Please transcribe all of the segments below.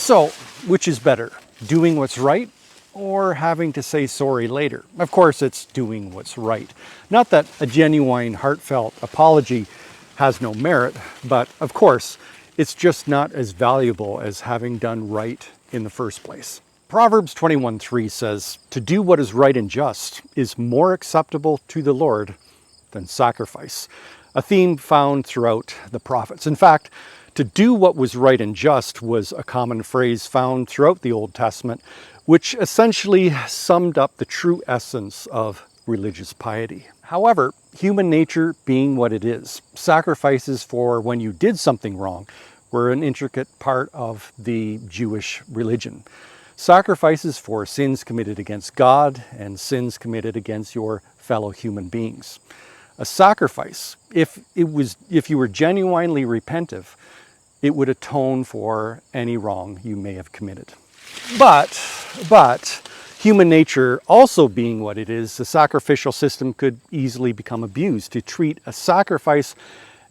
So, which is better, doing what's right or having to say sorry later? Of course, it's doing what's right. Not that a genuine, heartfelt apology has no merit, but of course, it's just not as valuable as having done right in the first place. Proverbs 21:3 says, "To do what is right and just is more acceptable to the Lord than sacrifice," a theme found throughout the prophets. In fact, to do what was right and just was a common phrase found throughout the Old Testament, which essentially summed up the true essence of religious piety. However, human nature being what it is, sacrifices for when you did something wrong were an intricate part of the Jewish religion. Sacrifices for sins committed against God and sins committed against your fellow human beings. A sacrifice, if you were genuinely repentive, it would atone for any wrong you may have committed. But human nature also being what it is, the sacrificial system could easily become abused to treat a sacrifice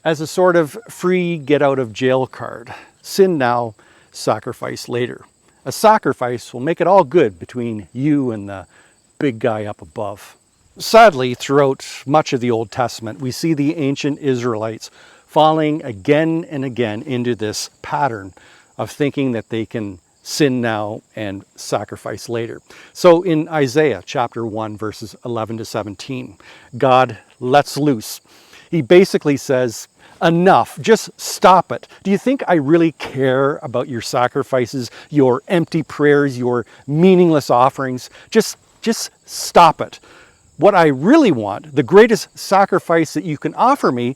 as a sort of free get out of jail card. Sin now, sacrifice later. A sacrifice will make it all good between you and the big guy up above. Sadly, throughout much of the Old Testament, we see the ancient Israelites falling again and again into this pattern of thinking that they can sin now and sacrifice later. So in Isaiah chapter 1, verses 11 to 17, God lets loose. He basically says, "Enough, just stop it. Do you think I really care about your sacrifices, your empty prayers, your meaningless offerings? Just stop it. What I really want, the greatest sacrifice that you can offer me,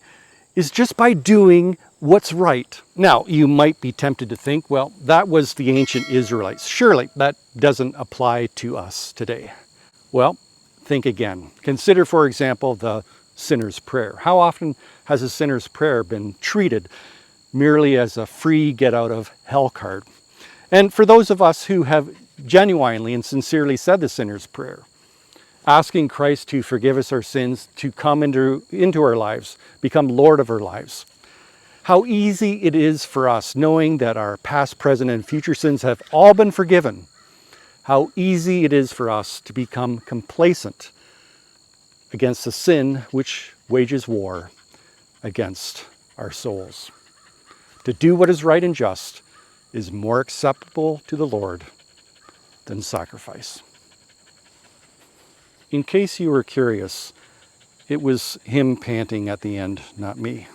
is just by doing what's right." Now, you might be tempted to think, well, that was the ancient Israelites. Surely that doesn't apply to us today. Well, think again. Consider, for example, the sinner's prayer. How often has a sinner's prayer been treated merely as a free get out of hell card? And for those of us who have genuinely and sincerely said the sinner's prayer, asking Christ to forgive us our sins, to come into our lives, become Lord of our lives, how easy it is for us, knowing that our past, present, and future sins have all been forgiven, how easy it is for us to become complacent against the sin which wages war against our souls. To do what is right and just is more acceptable to the Lord than sacrifice. In case you were curious, it was him panting at the end, not me.